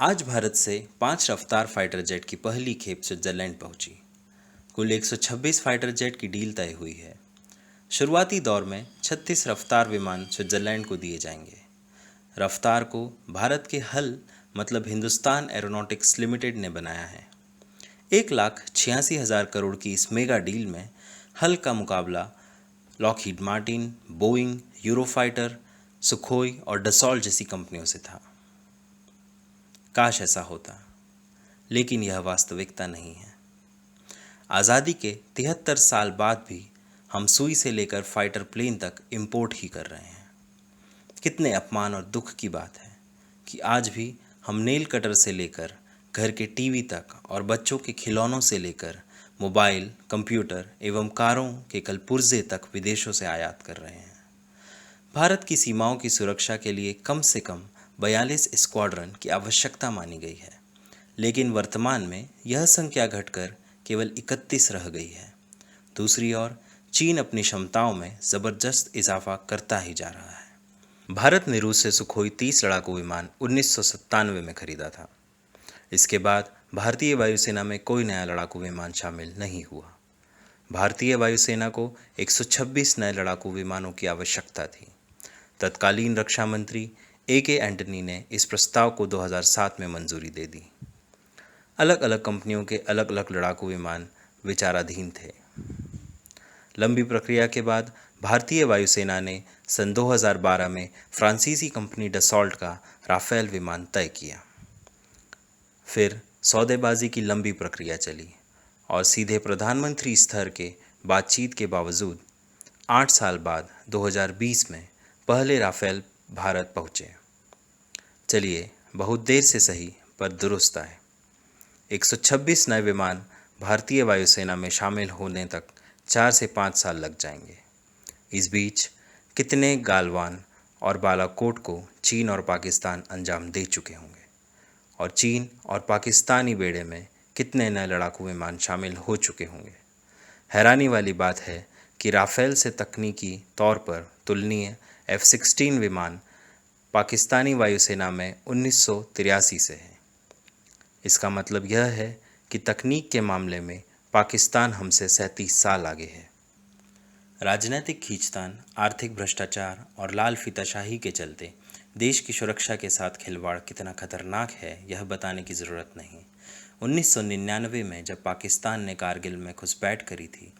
आज भारत से 5 रफ्तार फाइटर जेट की पहली खेप स्विट्जरलैंड पहुंची। कुल 126 फाइटर जेट की डील तय हुई है। शुरुआती दौर में 36 रफ्तार विमान स्विट्जरलैंड को दिए जाएंगे। रफ्तार को भारत के हल मतलब हिंदुस्तान एरोनॉटिक्स लिमिटेड ने बनाया है। 1,86,000 करोड़ की इस मेगा डील में हल का मुकाबला Lockheed Martin, Boeing, Eurofighter, Sukhoi और डसॉल्ट जैसी कंपनियों से था। काश ऐसा होता, लेकिन यह वास्तविकता नहीं है। आज़ादी के 73 साल बाद भी हम सुई से लेकर फाइटर प्लेन तक इंपोर्ट ही कर रहे हैं। कितने अपमान और दुख की बात है कि आज भी हम नेल कटर से लेकर घर के टीवी तक और बच्चों के खिलौनों से लेकर मोबाइल, कंप्यूटर एवं कारों के कल पुर्जे तक विदेशों से आयात कर रहे हैं। भारत की सीमाओं की सुरक्षा के लिए कम से कम 42 स्क्वाड्रन की आवश्यकता मानी गई है, लेकिन वर्तमान में यह संख्या घटकर केवल 31 रह गई है। दूसरी ओर चीन अपनी क्षमताओं में ज़बरदस्त इजाफा करता ही जा रहा है। भारत ने रूस से सुखोई 30 लड़ाकू विमान 1997 में खरीदा था। इसके बाद भारतीय वायुसेना में कोई नया लड़ाकू विमान शामिल नहीं हुआ। भारतीय वायुसेना को 126 नए लड़ाकू विमानों की आवश्यकता थी। तत्कालीन रक्षा मंत्री A.K. एंटनी ने इस प्रस्ताव को 2007 में मंजूरी दे दी। अलग अलग कंपनियों के अलग अलग लड़ाकू विमान विचाराधीन थे। लंबी प्रक्रिया के बाद भारतीय वायुसेना ने सन 2012 में फ्रांसीसी कंपनी डसॉल्ट का राफेल विमान तय किया। फिर सौदेबाजी की लंबी प्रक्रिया चली और सीधे प्रधानमंत्री स्तर के बातचीत के बावजूद 8 साल बाद 2020 में पहले राफेल भारत पहुँचे। चलिए, बहुत देर से सही पर दुरुस्त आए। 126 नए विमान भारतीय वायुसेना में शामिल होने तक 4 से 5 साल लग जाएंगे। इस बीच कितने गालवान और बालाकोट को चीन और पाकिस्तान अंजाम दे चुके होंगे और चीन और पाकिस्तानी बेड़े में कितने नए लड़ाकू विमान शामिल हो चुके होंगे। हैरानी वाली बात है कि राफेल से तकनीकी तौर पर तुलनीय F-16 विमान पाकिस्तानी वायुसेना में 1983 से है। इसका मतलब यह है कि तकनीक के मामले में पाकिस्तान हमसे 37 साल आगे है। राजनीतिक खींचतान, आर्थिक भ्रष्टाचार और लाल फीताशाही के चलते देश की सुरक्षा के साथ खिलवाड़ कितना खतरनाक है यह बताने की ज़रूरत नहीं। 1999 में जब पाकिस्तान ने कारगिल में घुसपैठ करी थी,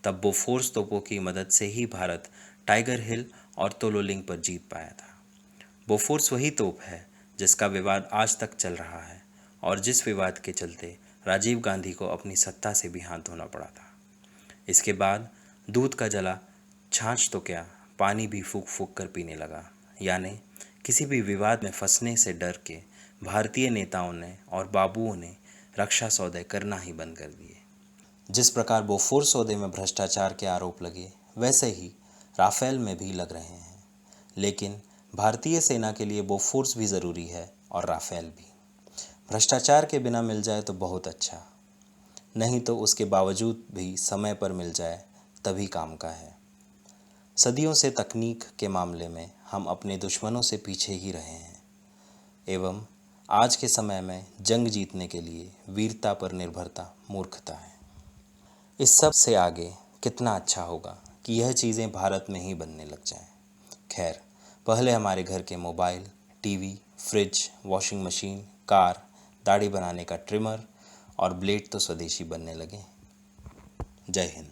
तब बोफोर्स तोपों की मदद से ही भारत टाइगर हिल और तोलोलिंग पर जीत पाया था। बोफोर्स वही तोप है जिसका विवाद आज तक चल रहा है और जिस विवाद के चलते राजीव गांधी को अपनी सत्ता से भी हाथ धोना पड़ा था। इसके बाद दूध का जला छाछ तो क्या, पानी भी फूंक फूंक कर पीने लगा। यानी किसी भी विवाद में फंसने से डर के भारतीय नेताओं ने और बाबुओं ने रक्षा सौदे करना ही बंद कर दिए। जिस प्रकार बोफोर्स सौदे में भ्रष्टाचार के आरोप लगे, वैसे ही राफेल में भी लग रहे हैं। लेकिन भारतीय सेना के लिए बोफोर्स भी ज़रूरी है और राफेल भी। भ्रष्टाचार के बिना मिल जाए तो बहुत अच्छा, नहीं तो उसके बावजूद भी समय पर मिल जाए तभी काम का है। सदियों से तकनीक के मामले में हम अपने दुश्मनों से पीछे ही रहे हैं एवं आज के समय में जंग जीतने के लिए वीरता पर निर्भरता मूर्खता है। इस सब से आगे कितना अच्छा होगा कि यह चीज़ें भारत में ही बनने लग जाएं। खैर, पहले हमारे घर के mobile, TV, fridge, washing machine, car, दाढ़ी बनाने का ट्रिमर और ब्लेड तो स्वदेशी बनने लगे। जय हिंद।